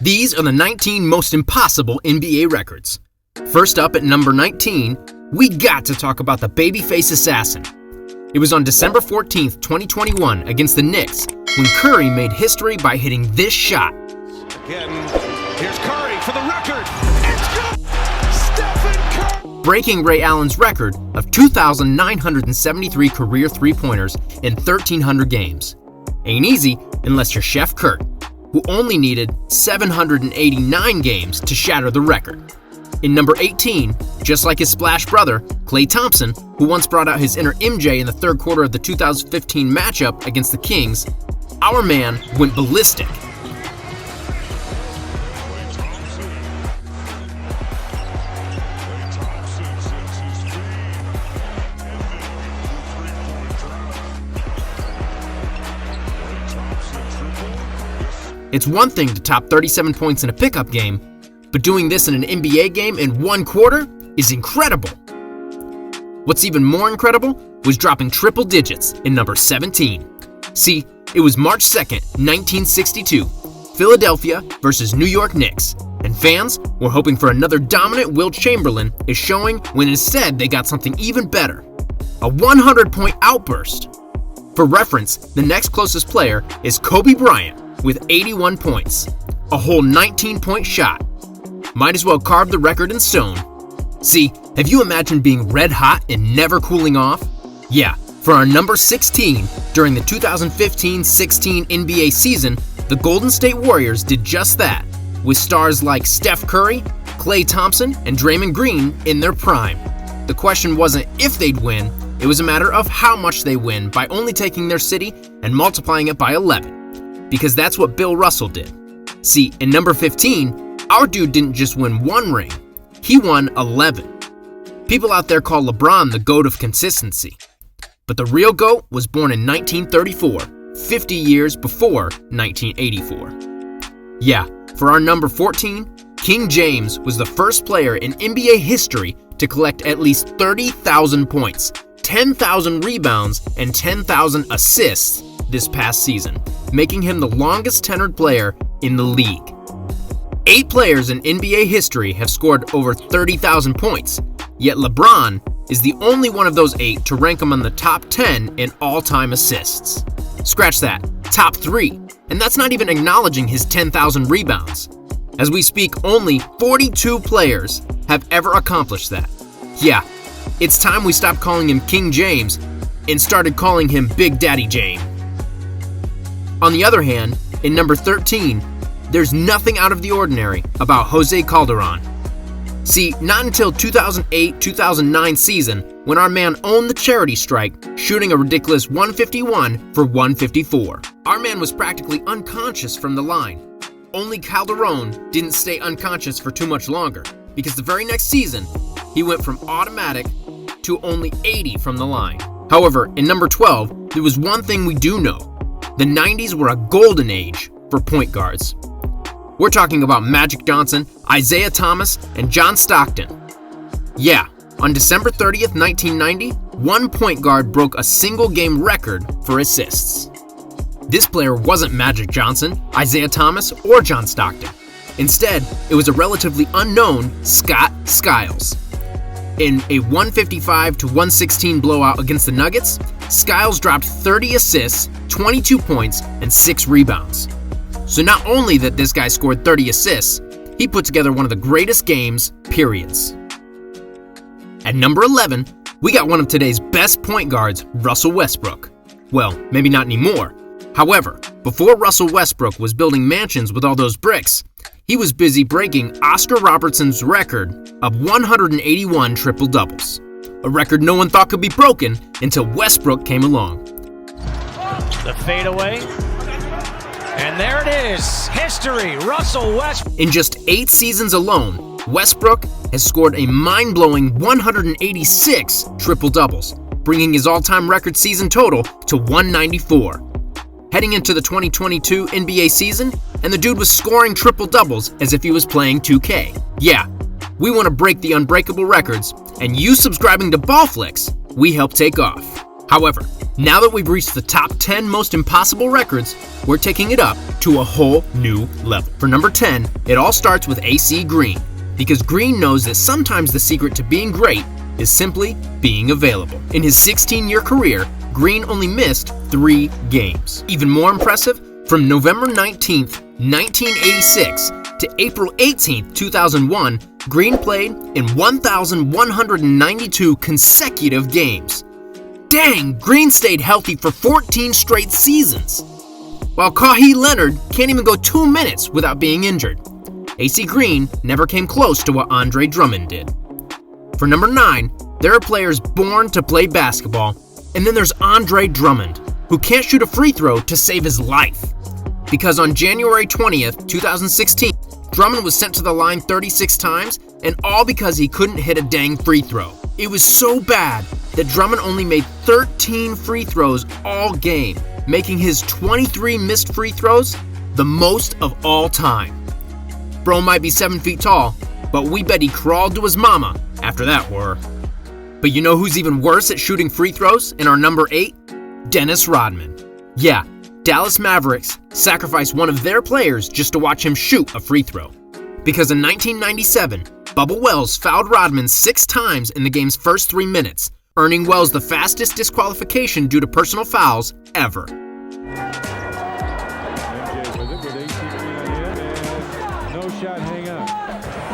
These are the 19 most impossible NBA records. First up at number 19, we got to talk about the babyface assassin. It was on December 14th, 2021 against the Knicks when Curry made history by hitting this shot. Again, here's Curry for the record. It's good! Steph Curry! Breaking Ray Allen's record of 2,973 career three-pointers in 1,300 games. Ain't easy unless you're Chef Kurt, who only needed 789 games to shatter the record. In number 18, just like his splash brother, Klay Thompson, who once brought out his inner MJ in the third quarter of the 2015 matchup against the Kings, our man went ballistic. It's one thing to top 37 points in a pickup game, but doing this in an NBA game in one quarter is incredible. What's even more incredible was dropping triple digits in number 17. See, it was March 2nd, 1962, Philadelphia versus New York Knicks, and fans were hoping for another dominant Wilt Chamberlain is showing when instead they got something even better, a 100-point outburst. For reference, the next closest player is Kobe Bryant with 81 points, a whole 19-point shot. Might as well carve the record in stone. See, have you imagined being red hot and never cooling off? Yeah, for our number 16, during the 2015-16 NBA season, the Golden State Warriors did just that, with stars like Steph Curry, Klay Thompson, and Draymond Green in their prime. The question wasn't if they'd win, it was a matter of how much they win by only taking their city and multiplying it by 11. Because that's what Bill Russell did. See, in number 15, our dude didn't just win one ring, he won 11. People out there call LeBron the GOAT of consistency. But the real GOAT was born in 1934, 50 years before 1984. Yeah, for our number 14, King James was the first player in NBA history to collect at least 30,000 points, 10,000 rebounds, and 10,000 assists this past season, making him the longest tenured player in the league. 8 players in NBA history have scored over 30,000 points, yet LeBron is the only one of those 8 to rank him on the top 10 in all-time assists. Scratch that, top 3, and that's not even acknowledging his 10,000 rebounds. As we speak, only 42 players have ever accomplished that. Yeah, it's time we stopped calling him King James and started calling him Big Daddy James. On the other hand, in number 13, there's nothing out of the ordinary about Jose Calderon. See, not until 2008-2009 season when our man owned the charity strike, shooting a ridiculous 151 for 154. Our man was practically unconscious from the line. Only Calderon didn't stay unconscious for too much longer, because the very next season, he went from automatic to only 80 from the line. However, in number 12, there was one thing we do know. The 90s were a golden age for point guards. We're talking about Magic Johnson, Isaiah Thomas, and John Stockton. Yeah, on December 30th, 1990, one point guard broke a single game record for assists. This player wasn't Magic Johnson, Isaiah Thomas, or John Stockton. Instead, it was a relatively unknown Scott Skiles. In a 155-116 blowout against the Nuggets, Skiles dropped 30 assists, 22 points, and 6 rebounds. So not only that this guy scored 30 assists, he put together one of the greatest games, periods. At number 11, we got one of today's best point guards, Russell Westbrook. Well, maybe not anymore. However, before Russell Westbrook was building mansions with all those bricks, he was busy breaking Oscar Robertson's record of 181 triple-doubles. A record no one thought could be broken until Westbrook came along. The fadeaway. And there it is, history, Russell Westbrook. In just 8 seasons alone, Westbrook has scored a mind-blowing 186 triple-doubles, bringing his all-time record season total to 194. Heading into the 2022 NBA season, and the dude was scoring triple-doubles as if he was playing 2K. Yeah, we want to break the unbreakable records, and you subscribing to BallFlix, we help take off. However, Now that we've reached the top 10 most impossible records, we're taking it up to a whole new level. For number 10, it all starts with AC Green, because Green knows that sometimes the secret to being great is simply being available. In his 16-year career, Green only missed 3 games. Even more impressive, from November 19th, 1986 to April 18th, 2001, Green played in 1,192 consecutive games. Dang, Green stayed healthy for 14 straight seasons. While Kawhi Leonard can't even go 2 minutes without being injured. AC Green never came close to what Andre Drummond did. For number 9, there are players born to play basketball, and then there's Andre Drummond, who can't shoot a free throw to save his life. Because on January 20th, 2016, Drummond was sent to the line 36 times, and all because he couldn't hit a dang free throw. It was so bad that Drummond only made 13 free throws all game, making his 23 missed free throws the most of all time. Bro might be 7 feet tall, but we bet he crawled to his mama after that whir. But you know who's even worse at shooting free throws in our number 8? Dennis Rodman. Yeah, Dallas Mavericks sacrificed one of their players just to watch him shoot a free throw. Because in 1997, Bubba Wells fouled Rodman 6 times in the game's first 3 minutes, earning Wells the fastest disqualification due to personal fouls ever. MJ with it, with AC Green on the end, and no shot, hang on.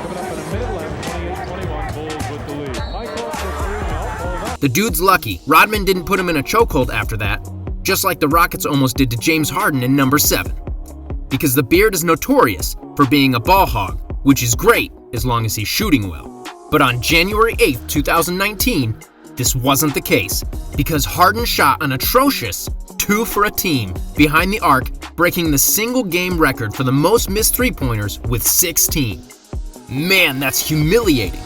Coming up in a minute left, 28-21, Bulls with the lead. Michael for 3, no, hold up. The dude's lucky. Rodman didn't put him in a chokehold after that, just like the Rockets almost did to James Harden in number 7. Because the Beard is notorious for being a ball hog, which is great as long as he's shooting well. But on January 8th, 2019, this wasn't the case, because Harden shot an atrocious 2 for a team behind the arc, breaking the single game record for the most missed three-pointers with 16. Man, that's humiliating.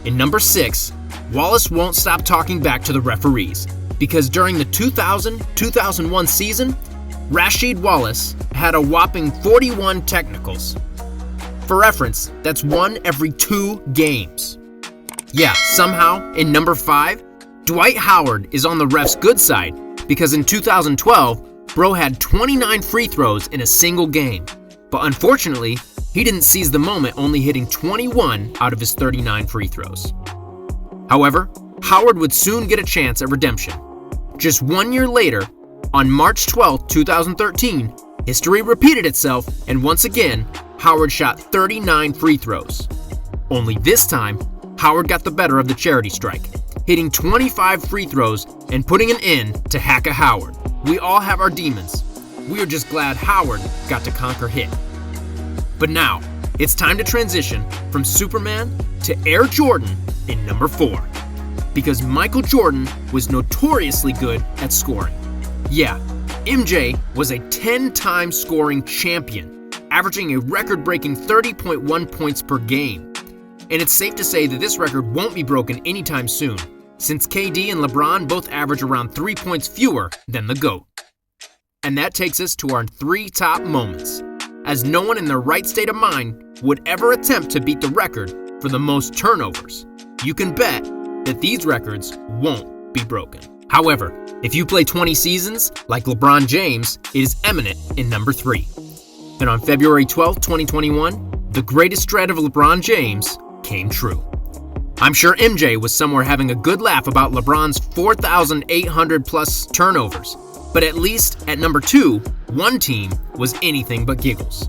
In number 6, Wallace won't stop talking back to the referees, because during the 2000-2001 season, Rasheed Wallace had a whopping 41 technicals. For reference, that's 1 every 2 games. Yeah, somehow, in number 5, Dwight Howard is on the ref's good side, because in 2012, Bro had 29 free throws in a single game. But unfortunately, he didn't seize the moment, only hitting 21 out of his 39 free throws. However, Howard would soon get a chance at redemption. Just 1 year later, on March 12, 2013, history repeated itself, and once again, Howard shot 39 free throws. Only this time, Howard got the better of the charity strike, hitting 25 free throws and putting an end to Hacka Howard. We all have our demons. We are just glad Howard got to conquer hit. But now, it's time to transition from Superman to Air Jordan in number 4. Because Michael Jordan was notoriously good at scoring. Yeah, MJ was a 10-time scoring champion, averaging a record-breaking 30.1 points per game. And it's safe to say that this record won't be broken anytime soon, since KD and LeBron both average around 3 points fewer than the GOAT. And that takes us to our 3 top moments, as no one in their right state of mind would ever attempt to beat the record for the most turnovers. You can bet that these records won't be broken. However, if you play 20 seasons, like LeBron James, it is eminent in number 3. And on February 12, 2021, the greatest dread of LeBron James came true. I'm sure MJ was somewhere having a good laugh about LeBron's 4,800 plus turnovers, but at least at number 2, one team was anything but giggles.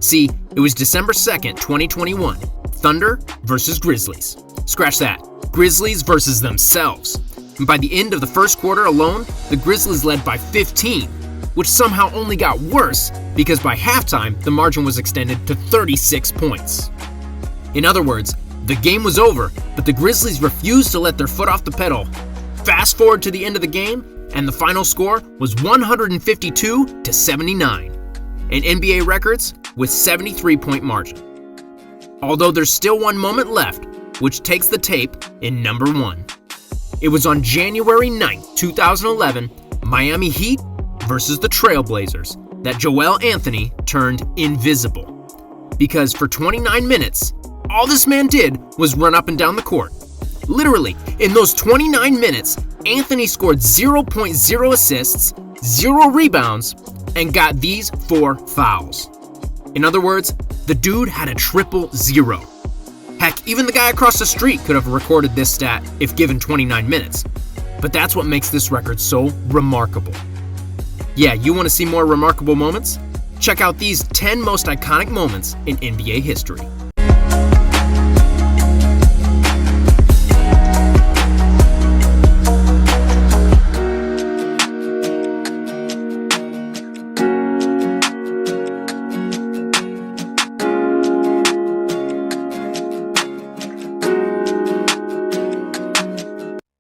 See, it was December 2nd, 2021, Thunder versus Grizzlies. Scratch that, Grizzlies versus themselves. And by the end of the first quarter alone, the Grizzlies led by 15, which somehow only got worse because by halftime, the margin was extended to 36 points. In other words, the game was over, but the Grizzlies refused to let their foot off the pedal. Fast forward to the end of the game, and the final score was 152-79, an NBA records with 73-point margin. Although there's still one moment left, which takes the tape in number 1. It was on January 9th, 2011, Miami Heat versus the Trailblazers, that Joel Anthony turned invisible. Because for 29 minutes, all this man did was run up and down the court. Literally, in those 29 minutes, Anthony scored 0.0 assists, 0 rebounds, and got these 4 fouls. In other words, the dude had a triple zero. Heck, even the guy across the street could have recorded this stat if given 29 minutes. But that's what makes this record so remarkable. Yeah, you want to see more remarkable moments? Check out these 10 most iconic moments in NBA history.